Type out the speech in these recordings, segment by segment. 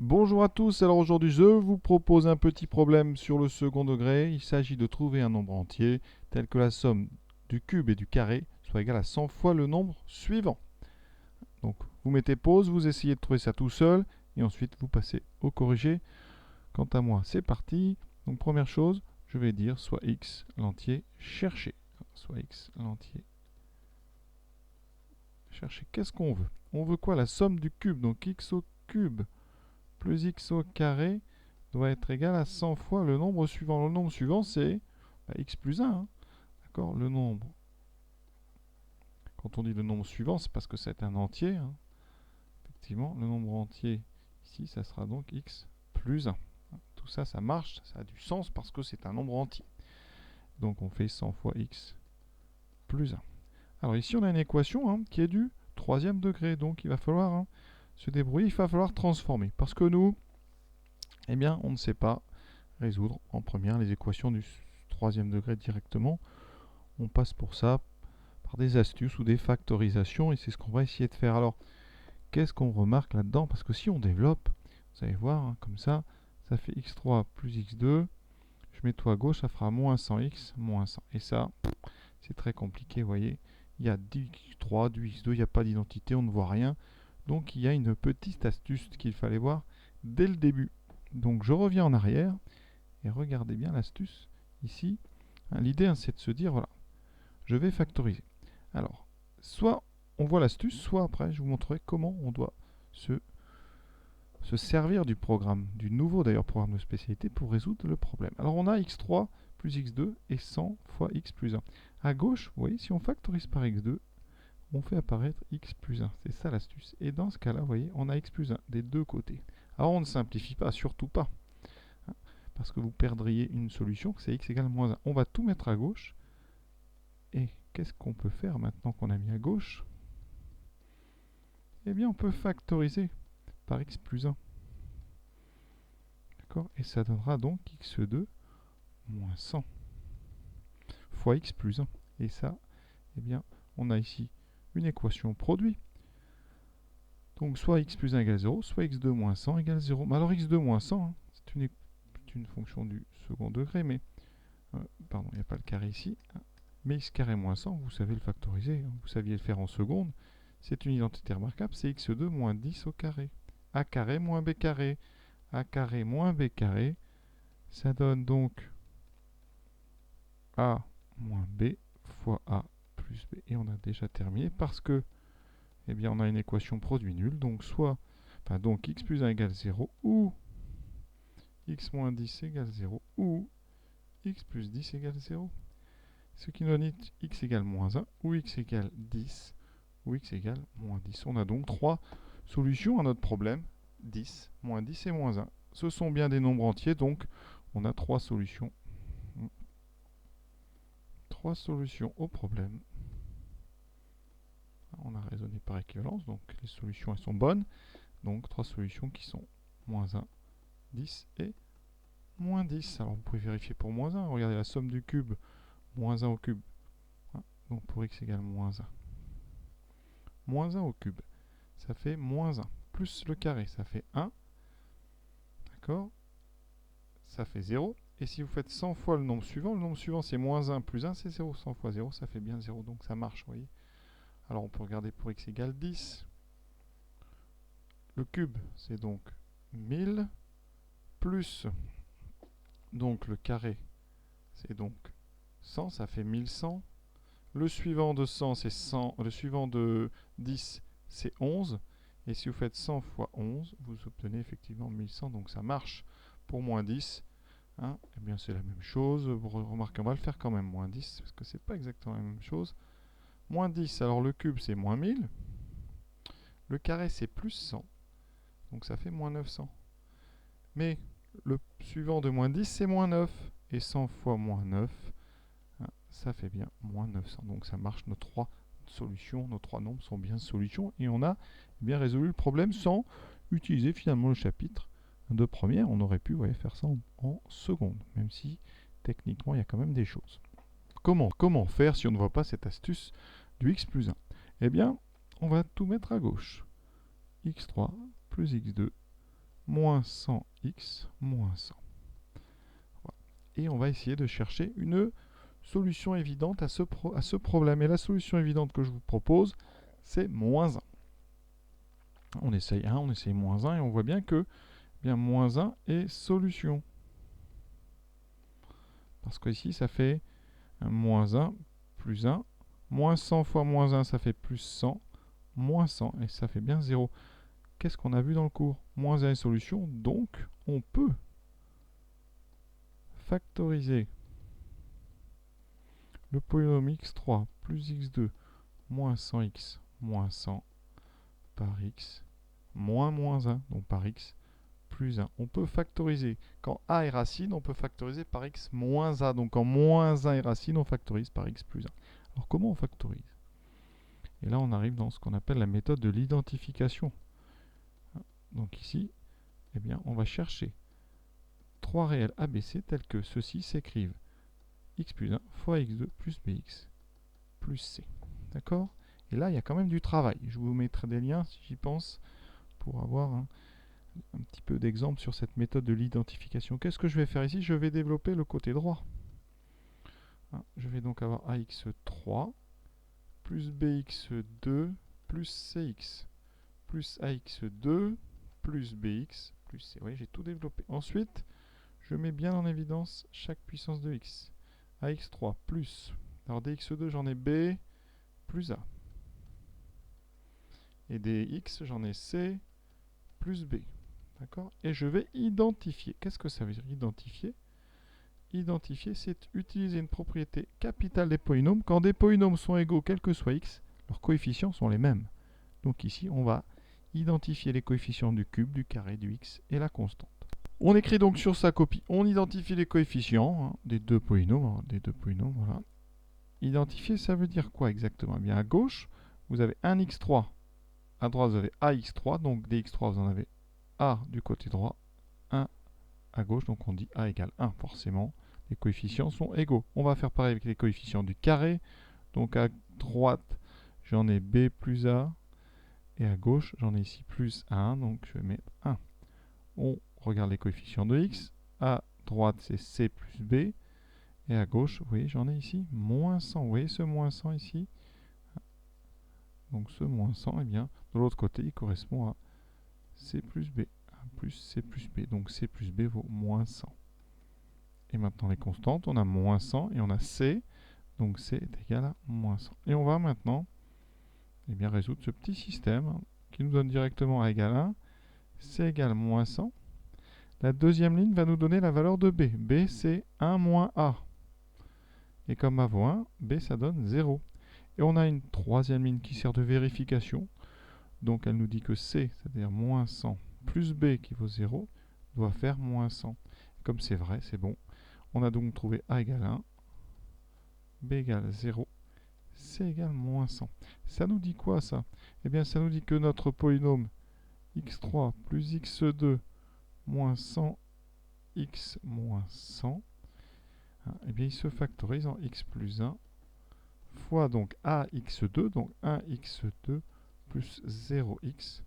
Bonjour à tous, alors aujourd'hui je vous propose un petit problème sur le second degré. Il s'agit de trouver un nombre entier tel que la somme du cube et du carré soit égale à 100 fois le nombre suivant. Donc vous mettez pause, vous essayez de trouver ça tout seul et ensuite vous passez au corrigé. Quant à moi c'est parti. Donc première chose, je vais dire soit x l'entier cherché. Soit x l'entier cherché. Qu'est-ce qu'on veut? On veut quoi? La somme du cube, donc x au cube plus x au carré doit être égal à 100 fois le nombre suivant. Le nombre suivant, c'est x plus 1. D'accord. Le nombre, quand on dit le nombre suivant, c'est parce que c'est un entier. Effectivement, le nombre entier, ici, ça sera donc x plus 1. Tout ça, ça marche, ça a du sens parce que c'est un nombre entier. Donc on fait 100 fois x plus 1. Alors ici, on a une équation qui est du troisième degré. Donc il va falloir se débrouiller, il va falloir transformer. Parce que nous, eh bien, on ne sait pas résoudre en première les équations du troisième degré directement. On passe pour ça par des astuces ou des factorisations et c'est ce qu'on va essayer de faire. Alors, qu'est-ce qu'on remarque là-dedans? Parce que si on développe, vous allez voir, comme ça fait x3 plus x2. Je mets tout à gauche, ça fera moins 100x, moins 100. Et ça, c'est très compliqué, vous voyez. Il y a du x3, du x2, il n'y a pas d'identité, on ne voit rien. Donc, il y a une petite astuce qu'il fallait voir dès le début. Donc, je reviens en arrière. Et regardez bien l'astuce ici. L'idée, c'est de se dire, voilà, je vais factoriser. Alors, soit on voit l'astuce, soit après, je vous montrerai comment on doit se servir du programme, du nouveau d'ailleurs programme de spécialité pour résoudre le problème. Alors, on a x3 plus x2 et 100 fois x plus 1. À gauche, vous voyez, si on factorise par x2, on fait apparaître x plus 1. C'est ça l'astuce. Et dans ce cas-là, vous voyez, on a x plus 1 des deux côtés. Alors, on ne simplifie pas, surtout pas. Parce que vous perdriez une solution, c'est x égale moins 1. On va tout mettre à gauche. Et qu'est-ce qu'on peut faire maintenant qu'on a mis à gauche? Eh bien, on peut factoriser par x plus 1. D'accord? Et ça donnera donc x2 moins 100 fois x plus 1. Et ça, eh bien, on a ici une équation produit. Donc, soit x plus 1 égale 0, soit x2 moins 100 égale 0. Mais alors, x2 moins 100, c'est une fonction du second degré, mais pardon, il n'y a pas le carré ici. Mais x carré moins 100, vous savez le factoriser, vous saviez le faire en seconde. C'est une identité remarquable, c'est x2 moins 10 au carré. A carré moins b carré. A carré moins b carré, ça donne donc a moins b fois a plus b. Et on a déjà terminé parce que, eh bien, on a une équation produit nulle. Donc, donc x plus 1 égale 0 ou x moins 10 égale 0 ou x plus 10 égale 0. Ce qui nous donne x égale moins 1 ou x égale 10 ou x égale moins 10. On a donc trois solutions à notre problème, 10, moins 10 et moins 1. Ce sont bien des nombres entiers, donc on a trois solutions. Trois solutions au problème. On a raisonné par équivalence, donc les solutions elles sont bonnes. Donc trois solutions qui sont moins 1, 10 et moins 10. Alors vous pouvez vérifier pour moins 1. Regardez la somme du cube, moins 1 au cube. Donc pour x égale moins 1. Moins 1 au cube, ça fait moins 1. Plus le carré, ça fait 1. D'accord? Ça fait 0. Et si vous faites 100 fois le nombre suivant c'est moins 1 plus 1, c'est 0. 100 fois 0, ça fait bien 0. Donc ça marche, vous voyez. Alors on peut regarder pour x égale 10. Le cube, c'est donc 1000. Plus, donc le carré, c'est donc 100, ça fait 1100. Le suivant de 100, c'est 100. Le suivant de 10, c'est 11. Et si vous faites 100 fois 11, vous obtenez effectivement 1100. Donc ça marche pour moins 10. Eh bien c'est la même chose. Vous remarquez, on va le faire quand même moins 10, parce que c'est pas exactement la même chose. Moins 10, alors le cube c'est moins 1000. Le carré c'est plus 100. Donc ça fait moins 900. Mais le suivant de moins 10 c'est moins 9. Et 100 fois moins 9, ça fait bien moins 900. Donc ça marche, nos trois solutions, nos trois nombres sont bien solutions. Et on a bien résolu le problème sans utiliser finalement le chapitre de première. On aurait pu faire ça en seconde, même si techniquement il y a quand même des choses. Comment faire si on ne voit pas cette astuce du x plus 1? Eh bien, on va tout mettre à gauche. x3 plus x2 moins 100x moins 100. Voilà. Et on va essayer de chercher une solution évidente à ce problème. Et la solution évidente que je vous propose, c'est moins 1. On essaye 1, on essaye moins 1, et on voit bien que bien, moins 1 est solution. Parce que ici, ça fait moins 1 plus 1. Moins 100 fois moins 1, ça fait plus 100. Moins 100, et ça fait bien 0. Qu'est-ce qu'on a vu dans le cours? Moins 1 est solution, donc on peut factoriser le polynôme x3 plus x2 moins 100x moins 100 par x moins moins 1, donc par x plus 1. On peut factoriser. Quand a est racine, on peut factoriser par x moins a. Donc quand moins 1 est racine, on factorise par x plus 1. Alors comment on factorise? Et là, on arrive dans ce qu'on appelle la méthode de l'identification. Donc ici, eh bien, on va chercher trois réels ABC tels que ceux-ci s'écrivent x plus 1 fois x2 plus bx plus c. D'accord? Et là, il y a quand même du travail. Je vous mettrai des liens, si j'y pense, pour avoir un petit peu d'exemple sur cette méthode de l'identification. Qu'est-ce que je vais faire ici? Je vais développer le côté droit. Je vais donc avoir ax3 plus bx2 plus cx plus ax2 plus bx plus c. Vous voyez, j'ai tout développé. Ensuite, je mets bien en évidence chaque puissance de x. ax3 plus, alors dx2 j'en ai b plus a. Et dx j'en ai c plus b. D'accord? Et je vais identifier. Qu'est-ce que ça veut dire identifier? Identifier, c'est utiliser une propriété capitale des polynômes. Quand des polynômes sont égaux, quel que soit x, leurs coefficients sont les mêmes. Donc ici, on va identifier les coefficients du cube, du carré, du x et la constante. On écrit donc sur sa copie, on identifie les coefficients des deux polynômes. Voilà. Identifier, ça veut dire quoi exactement? Eh bien, à gauche, vous avez un x3. À droite, vous avez ax3. Donc, dx3, vous en avez a du côté droit, 1 à gauche. Donc, on dit a égale 1. Forcément, les coefficients sont égaux. On va faire pareil avec les coefficients du carré. Donc, à droite, j'en ai b plus a. Et à gauche, j'en ai ici plus 1. Donc, je vais mettre 1. On regarde les coefficients de x. À droite, c'est c plus b. Et à gauche, vous voyez, j'en ai ici moins 100. Vous voyez ce moins 100 ici? Donc ce moins 100, eh bien, de l'autre côté, il correspond à c plus b. Plus c plus b. Donc c plus b vaut moins 100. Et maintenant les constantes, on a moins 100 et on a c. Donc c est égal à moins 100. Et on va maintenant eh bien, résoudre ce petit système qui nous donne directement a égale 1. C égale moins 100. La deuxième ligne va nous donner la valeur de b. b, c'est 1 moins a. Et comme a vaut 1, b, ça donne 0. Et on a une troisième ligne qui sert de vérification. Donc elle nous dit que c, c'est-à-dire moins 100, plus b qui vaut 0, doit faire moins 100. Comme c'est vrai, c'est bon. On a donc trouvé a égale 1, b égale 0, c égale moins 100. Ça nous dit quoi ça? Eh bien ça nous dit que notre polynôme x3 plus x2 moins 100, x moins 100, eh bien il se factorise en x plus 1 fois donc ax2, donc 1x2 plus 0x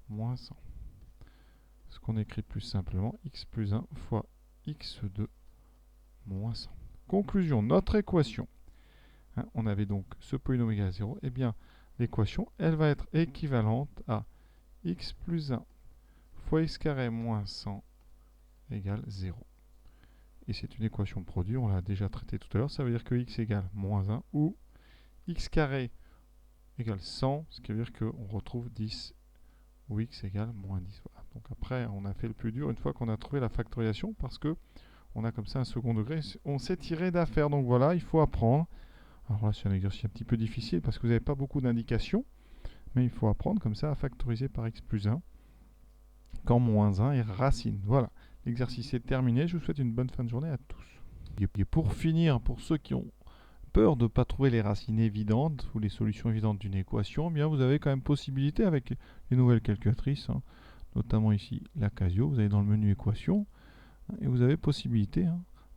moins 100. Ce qu'on écrit plus simplement, x plus 1 fois x2 moins 100. Conclusion, notre équation, on avait donc ce polynôme égal à 0, et bien l'équation, elle va être équivalente à x plus 1 fois x carré moins 100 égale 0. Et c'est une équation produit, on l'a déjà traité tout à l'heure, ça veut dire que x égale moins 1 ou x carré égale 100, ce qui veut dire qu'on retrouve 10 ou x égale moins 10. Voilà. Donc après, on a fait le plus dur une fois qu'on a trouvé la factorisation parce que on a comme ça un second degré. On s'est tiré d'affaire, donc voilà, il faut apprendre. Alors là, c'est un exercice un petit peu difficile parce que vous n'avez pas beaucoup d'indications, mais il faut apprendre comme ça à factoriser par x plus 1 quand moins 1 est racine. Voilà, l'exercice est terminé. Je vous souhaite une bonne fin de journée à tous. Et pour finir, pour ceux qui ont peur de ne pas trouver les racines évidentes ou les solutions évidentes d'une équation, eh bien vous avez quand même possibilité avec les nouvelles calculatrices, notamment ici la Casio, vous allez dans le menu équation, et vous avez possibilité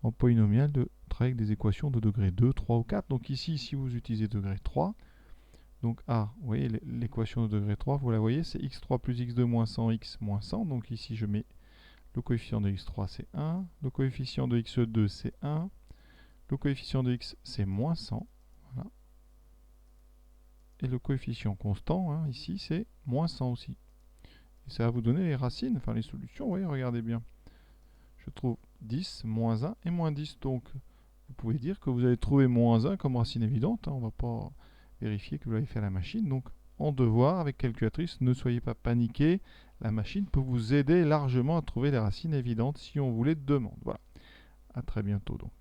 en polynomial de travailler avec des équations de degré 2, 3 ou 4. Donc ici, si vous utilisez degré 3, donc A, vous voyez l'équation de degré 3, vous la voyez, c'est x3 plus x2 moins 100, x moins 100. Donc ici, je mets Le coefficient de x3 c'est 1. Le coefficient de x2 c'est 1. Le coefficient de x c'est moins 100. Voilà. Et le coefficient constant, hein, ici, c'est moins 100 aussi. Et ça va vous donner les racines, enfin les solutions, vous voyez, regardez bien. Je trouve 10, moins 1 et moins 10. Donc, vous pouvez dire que vous avez trouvé moins 1 comme racine évidente. Hein, on ne va pas vérifier que vous l'avez fait à la machine. Donc, en devoir, avec calculatrice, ne soyez pas paniqués. La machine peut vous aider largement à trouver les racines évidentes si on vous les demande. Voilà. À très bientôt donc.